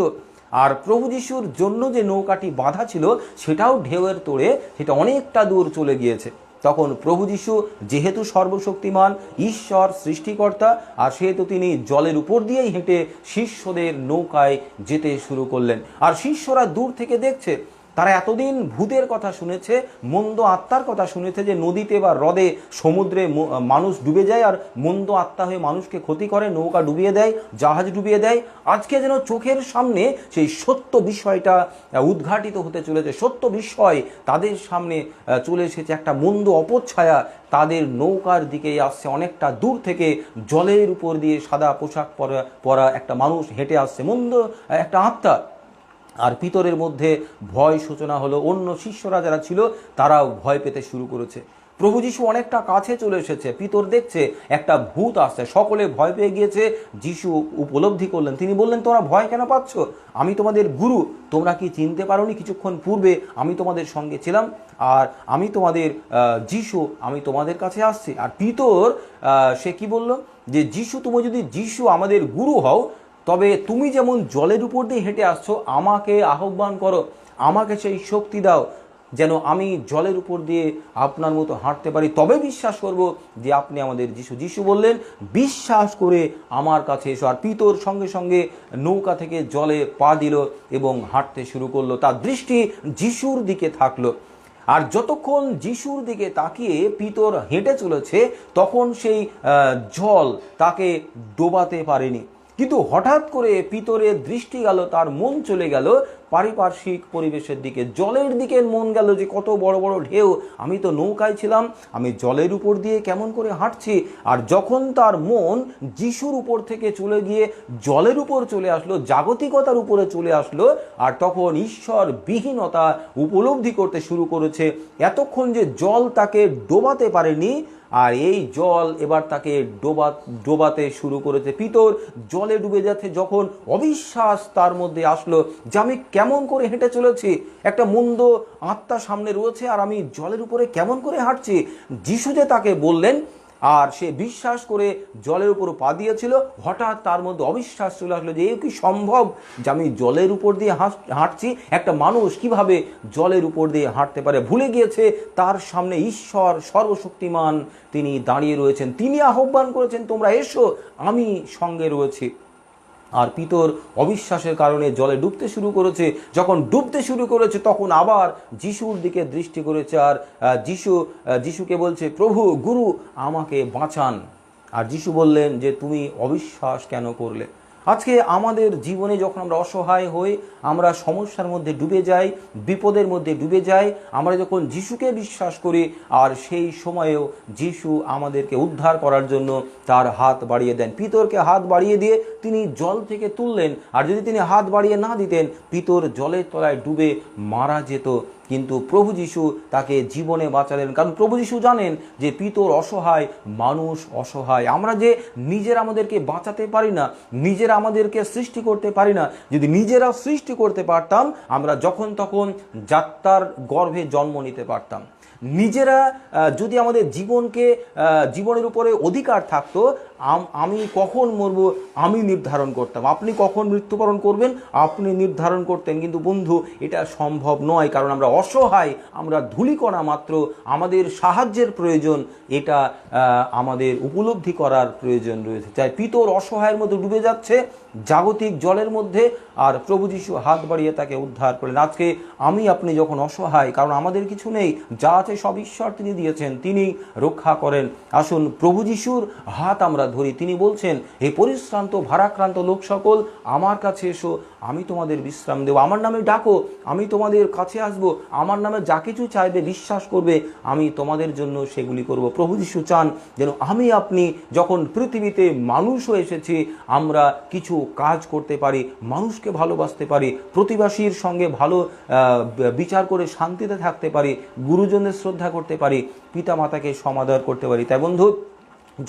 আর প্রভু যিশুর জন্য যে নৌকাটি বাঁধা ছিল সেটাও ঢেউয়ের তোড়ে সেটা অনেকটা দূর চলে গিয়েছে। তখন প্রভু যীশু যেহেতু সর্বশক্তিমান ঈশ্বর সৃষ্টিকর্তা, আর সেহেতু তিনি জলের উপর দিয়েই হেঁটে শিষ্যদের নৌকায় যেতে শুরু করলেন। আর শিষ্যরা দূর থেকে দেখছে, তারা এতদিন ভূতের কথা শুনেছে, মন্দ আত্মার কথা শুনেছে, যে নদীতে বা হ্রদে সমুদ্রে মানুষ ডুবে যায় আর মন্দ আত্মা হয়ে মানুষকে ক্ষতি করে, নৌকা ডুবিয়ে দেয়, জাহাজ ডুবিয়ে দেয়। আজকে যেন চোখের সামনে সেই সত্য বিষয়টা উদ্ঘাটিত হতে চলেছে। সত্য বিষয় তাদের সামনে চলে এসেছে, একটা মন্দ অপচ্ছায়া তাদের নৌকার দিকেই আসছে। অনেকটা দূর থেকে জলের উপর দিয়ে সাদা পোশাক পরা একটা মানুষ হেঁটে আসছে, মন্দ একটা আত্মা। আর পিতরের মধ্যে ভয় সূচনা হলো। অন্য শিষ্যরা যারা ছিল তারাও ভয় পেতে শুরু করেছে। প্রভু যীশু অনেকটা কাছে চলে এসেছে, পিতর দেখছে একটা ভূত আসছে, সকলে ভয় পেয়ে গিয়েছে। যীশু উপলব্ধি করলেন, তিনি বললেন, তোমরা ভয় কেন পাচ্ছ? আমি তোমাদের গুরু, তোমরা কি চিনতে পারোনি কিছুক্ষণ পূর্বে আমি তোমাদের সঙ্গে ছিলাম, আর আমি তোমাদের যীশু, আমি তোমাদের কাছে আসছি। আর পিতর সে কি বলল, যে যীশু, তুমি যদি যীশু আমাদের গুরু হও, তবে তুমি যেমন জলের উপর দিয়ে হেঁটে আসছো, আমাকে আহ্বান করো, আমাকে সেই শক্তি দাও যেন আমি জলের উপর দিয়ে আপনার মতো হাঁটতে পারি, তবে বিশ্বাস করব যে আপনি আমাদের যীশু। যীশু বললেন, বিশ্বাস করে আমার কাছে এসো। আর পিতর সঙ্গে সঙ্গে নৌকা থেকে জলে পা দিল এবং হাঁটতে শুরু করলো। তার দৃষ্টি যীশুর দিকে থাকলো। আর যতক্ষণ যিশুর দিকে তাকিয়ে পিতর হেঁটে চলেছে, তখন সেই জল তাকে ডোবাতে পারেনি। কিন্তু হঠাৎ করে পিতরের দৃষ্টি গেল, তার মন চলে গেল পারিপার্শ্বিক পরিবেশের দিকে, জলের দিকে মন গেল, যে কত বড় বড় ঢেউ, আমি তো নৌকায় ছিলাম, আমি জলের উপর দিয়ে কেমন করে হাঁটছি। আর যখন তার মন যিশুর উপর থেকে চলে গিয়ে জলের উপর চলে আসলো, জাগতিকতার উপরে চলে আসলো, আর তখন ঈশ্বর বিহীনতা উপলব্ধি করতে শুরু করেছে। এতক্ষণ যে জল তাকে ডোবাতে পারেনি, আর এই জল এবার তাকে ডোবাতে শুরু করেছে। পিতর জলে ডুবে যাচ্ছে, যখন অবিশ্বাস তার মধ্যে আসলো যে আমি কেমন করে হেঁটে চলেছি, একটা মন্দ আত্মা সামনে রয়েছে আর আমি জলের উপরে কেমন করে হাঁটছি। যিশু যে তাকে বললেন, আর সে বিশ্বাস করে জলের উপর পা দিয়েছিল, হঠাৎ তার মধ্যে অবিশ্বাস চলে আসলো যে এ কি সম্ভব যে আমি জলের উপর দিয়ে হাঁটছি, একটা মানুষ কিভাবে জলের উপর দিয়ে হাঁটতে পারে। ভুলে গিয়েছে তার সামনে ঈশ্বর সর্বশক্তিমান তিনি দাঁড়িয়ে রয়েছেন, তিনি আহ্বান করেছেন, তোমরা এসো, আমি সঙ্গে রয়েছি। আর পিতর অবিশ্বাসের কারণে জলে ডুবতে শুরু করেছে। যখন ডুবতে শুরু করেছে, তখন আবার যিশুর দিকে দৃষ্টি করেছে, আর যিশুকে বলছে, প্রভু, গুরু, আমাকে বাঁচান। আর যিশু বললেন যে তুমি অবিশ্বাস কেন করলে। আজকে আমাদের জীবনে যখন আমরা অসহায় হই, আমরা সমস্যার মধ্যে ডুবে যাই, বিপদের মধ্যে ডুবে যাই, আমরা যখন যিশুকে বিশ্বাস করি, আর সেই সময়েও যিশু আমাদেরকে উদ্ধার করার জন্য তার হাত বাড়িয়ে দেন। পিতরকে হাত বাড়িয়ে দিয়ে তিনি জল থেকে তুললেন, আর যদি তিনি হাত বাড়িয়ে না দিতেন, পিতর জলের তলায় ডুবে মারা যেত। কিন্তু প্রভু যিশু তাকে জীবনে বাঁচালেন, কারণ প্রভু যিশু জানেন যে পিতর অসহায়, মানুষ অসহায়। আমরা যে নিজেরা আমাদেরকে বাঁচাতে পারি না, নিজেরা আমাদেরকে সৃষ্টি করতে পারি না। যদি নিজেরা সৃষ্টি করতে পারতাম, আমরা যখন তখন যাত্রার গর্ভে জন্ম নিতে পারতাম। নিজেরা যদি আমাদের জীবনের উপরে অধিকার থাকতো, আমি কখন মরব আমি নির্ধারণ করতাম, আপনি কখন মৃত্যুবরণ করবেন আপনি নির্ধারণ করতেন। কিন্তু বন্ধু, এটা সম্ভব নয়, কারণ আমরা অসহায়, আমরা ধূলিকণা মাত্র, আমাদের সাহায্যের প্রয়োজন, এটা আমাদের উপলব্ধি করার প্রয়োজন রয়েছে। তাই পিতর অসহায়ের মধ্যে ডুবে যাচ্ছে জাগতিক জলের মধ্যে, আর প্রভু যিশু হাত বাড়িয়ে তাকে উদ্ধার করলেন। আজকে আপনি যখন অসহায়, কারণ আমাদের কিছু নেই, যা আছে সব ঈশ্বর তিনি দিয়েছেন, তিনি রক্ষা করেন। আসুন প্রভু যিশুর হাত আমরা ধরি। তিনি বলছেন, হে পরিশ্রান্ত ভারাক্রান্ত লোক সকল, আমার কাছে এসো, আমি তোমাদের বিশ্রাম দেব। আমার নামে ডাকো, আমি তোমাদের কাছে আসবো। আমার নামে যা কিছু চাইবে, বিশ্বাস করবে, আমি তোমাদের জন্য সেগুলি করব। প্রভু যিশু চান যেন আপনি যখন পৃথিবীতে মানুষ হয়ে এসেছি, আমরা কিছু কাজ করতে পারি, মানুষকে ভালোবাসতে পারি, প্রতিবাসীর সঙ্গে ভালো বিচার করে শান্তিতে থাকতে পারি, গুরুজনদের শ্রদ্ধা করতে পারি, পিতা মাতাকে সমাদর করতে পারি। তাই বন্ধু,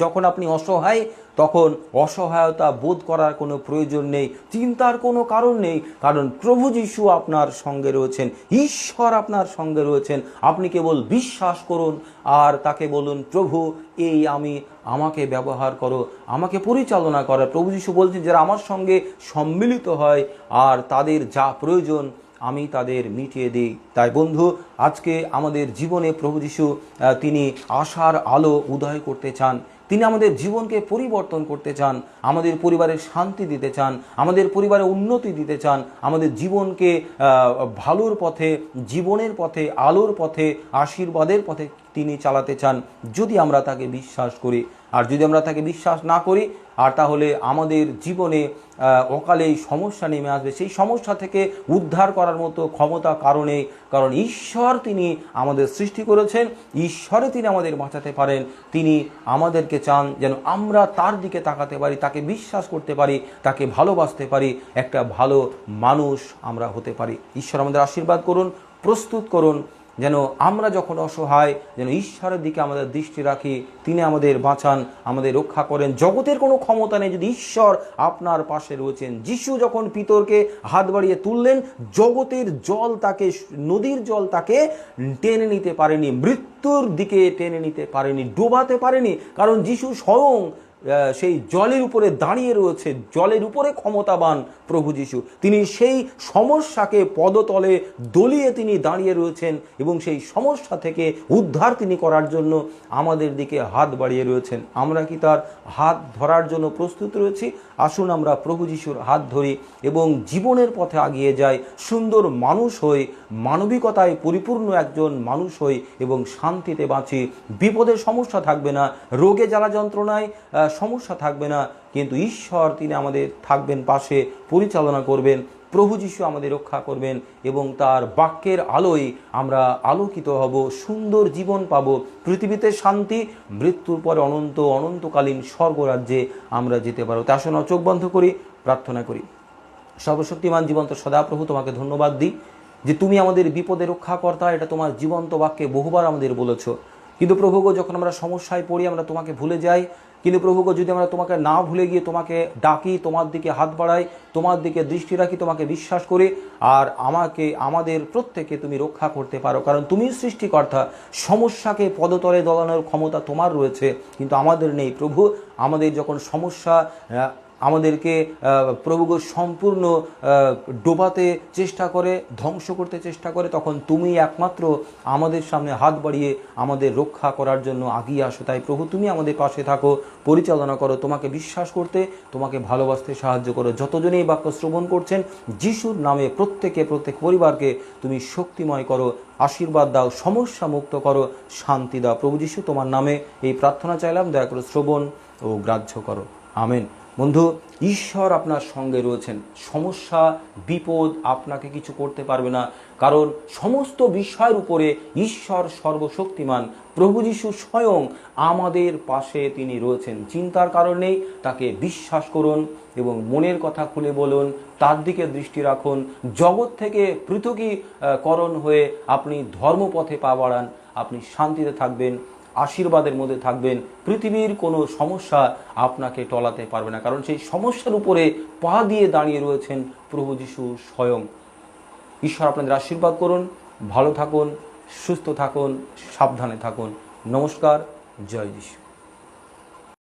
যখন আপনি অসহায়, তখন অসহায়তা বোধ করার কোনো প্রয়োজন নেই, চিন্তার কোনো কারণ নেই, কারণ প্রভু যিশু আপনার সঙ্গে রয়েছেন, ঈশ্বর আপনার সঙ্গে রয়েছেন। আপনি কেবল বিশ্বাস করুন আর তাকে বলুন, প্রভু আমাকে ব্যবহার করো, আমাকে পরিচালনা করো। প্রভু যিশু বলছেন, যারা আমার সঙ্গে সম্মিলিত হয় আর তাদের যা প্রয়োজন আমি তাদের মিটিয়ে দিই। তাই বন্ধু, আজকে আমাদের জীবনে প্রভু যিশু তিনি আশার আলো উদয় করতে চান, তিনি আমাদের জীবনকে পরিবর্তন করতে চান, আমাদের পরিবারের শান্তি দিতে চান, আমাদের পরিবারে উন্নতি দিতে চান, আমাদের জীবনকে ভালোর পথে, জীবনের পথে, আলোর পথে, আশীর্বাদের পথে তিনি চালাতে চান, যদি আমরা তাকে বিশ্বাস করি। আর যদি আমরা তাকে বিশ্বাস না করি, আর তাহলে আমাদের জীবনে অকালেই সমস্যা নেমে আসবে। সেই সমস্যা থেকে উদ্ধার করার মতো ক্ষমতা কারণ ঈশ্বর তিনি আমাদের সৃষ্টি করেছেন, ঈশ্বরে তিনি আমাদের বাঁচাতে পারেন। তিনি আমাদেরকে চান যেন আমরা তার দিকে তাকাতে পারি, তাকে বিশ্বাস করতে পারি, তাকে ভালোবাসতে পারি, একটা ভালো মানুষ আমরা হতে পারি। ঈশ্বর আমাদের আশীর্বাদ করুন, প্রস্তুত করুন, যেন আমরা যখন অসহায়, যেন ঈশ্বরের দিকে আমাদের দৃষ্টি রাখি, তিনি আমাদের বাঁচান, আমাদের রক্ষা করেন। জগতের কোনো ক্ষমতা নেই যদি ঈশ্বর আপনার পাশে রয়েছেন। যিশু যখন পিতরকে হাত বাড়িয়ে তুললেন, জগতের জল তাকে, নদীর জল তাকে টেনে নিতে পারেনি, মৃত্যুর দিকে টেনে নিতে পারেনি, ডোবাতে পারেনি, কারণ যিশু স্বয়ং সেই জলের উপরে দাঁড়িয়ে রয়েছে, জলের উপরে ক্ষমতাবান প্রভু যিশু। তিনি সেই সমস্যাকে পদতলে দলিয়ে তিনি দাঁড়িয়ে রয়েছেন এবং সেই সমস্যা থেকে উদ্ধার তিনি করার জন্য আমাদের দিকে হাত বাড়িয়ে রয়েছেন। আমরা কি তার হাত ধরার জন্য প্রস্তুত রয়েছি? আসুন আমরা প্রভু যিশুর হাত ধরি এবং জীবনের পথে এগিয়ে যাই, সুন্দর মানুষ হই, মানবিকতায় পরিপূর্ণ একজন মানুষ হই এবং শান্তিতে বাঁচি। বিপদের সমস্যা থাকবে না, রোগে জ্বালা যন্ত্রণায় সমস্যা থাকবে না, কিন্তু ঈশ্বর তিনি আমাদের থাকবেন পাশে, পরিচালনা করবেন। প্রভু যিশু আমাদের রক্ষা করবেন এবং তার বাক্যের আলোয় আমরা আলোকিত হব, সুন্দর জীবন পাব, পৃথিবীতে শান্তি, মৃত্যুর পরে অনন্তকালীন স্বর্গরাজ্যে আমরা যেতে পারবো। তার জন্য চোখ বন্ধ করি, প্রার্থনা করি। সর্বশক্তিমান জীবন্ত সদাপ্রভু, তোমাকে ধন্যবাদ দিই যে তুমি আমাদের বিপদে রক্ষাকর্তা, এটা তোমার জীবন্ত বাক্যে বহুবার আমাদের বলেছ। কিন্তু প্রভুগো, যখন আমরা সমস্যায় পড়ি আমরা তোমাকে ভুলে যাই। কিন্তু প্রভুগো, যদি আমরা তোমাকে না ভুলে গিয়ে তোমাকে ডাকি, তোমার দিকে হাত বাড়াই, তোমার দিকে দৃষ্টি রাখি, তোমাকে বিশ্বাস করি, আর আমাদের প্রত্যেকে তুমি রক্ষা করতে পারো, কারণ তুমি সৃষ্টিকর্তা। সমস্যাকে পদতলে দলানোর ক্ষমতা তোমার রয়েছে, কিন্তু আমাদের নেই। প্রভু, আমাদের যখন সমস্যা আমাদেরকে প্রভুগো সম্পূর্ণ ডোবাতে চেষ্টা করে, ধ্বংস করতে চেষ্টা করে, তখন তুমি একমাত্র আমাদের সামনে হাত বাড়িয়ে আমাদের রক্ষা করার জন্য আগিয়ে আসো। তাই প্রভু, তুমি আমাদের পাশে থাকো, পরিচালনা করো, তোমাকে বিশ্বাস করতে, তোমাকে ভালোবাসতে সাহায্য করো। যতজনই এই বাক্য শ্রবণ করছেন, যিশুর নামে প্রত্যেক পরিবারকে তুমি শক্তিময় করো, আশীর্বাদ দাও, সমস্যা মুক্ত করো, শান্তি দাও। প্রভু যিশু, তোমার নামে এই প্রার্থনা চাইলাম, দয়া করে শ্রবণ ও গ্রাহ্য করো। আমেন। বন্ধু, ঈশ্বর আপনার সঙ্গে রয়েছেন। সমস্যা, বিপদ আপনাকে কিছু করতে পারবে না, কারণ সমস্ত বিষয়ের উপরে ঈশ্বর সর্বশক্তিমান। প্রভু যিশু স্বয়ং আমাদের পাশে তিনি রয়েছেন। চিন্তার কারণ নেই, তাকে বিশ্বাস করুন এবং মনের কথা খুলে বলুন, তার দিকে দৃষ্টি রাখুন। জগৎ থেকে পৃথকীকরণ হয়ে আপনি ধর্মপথে পা বাড়ান, আপনি শান্তিতে থাকবেন, আশীর্বাদের মধ্যে থাকবেন। পৃথিবীর কোনো সমস্যা আপনাকে টলাতে পারবে না, কারণ সেই সমস্যার উপরে পা দিয়ে দাঁড়িয়ে রয়েছেন প্রভু যিশু স্বয়ং। ঈশ্বর আপনাদের আশীর্বাদ করুন, ভালো থাকুন, সুস্থ থাকুন, সাবধানে থাকুন। নমস্কার, জয় যিশু।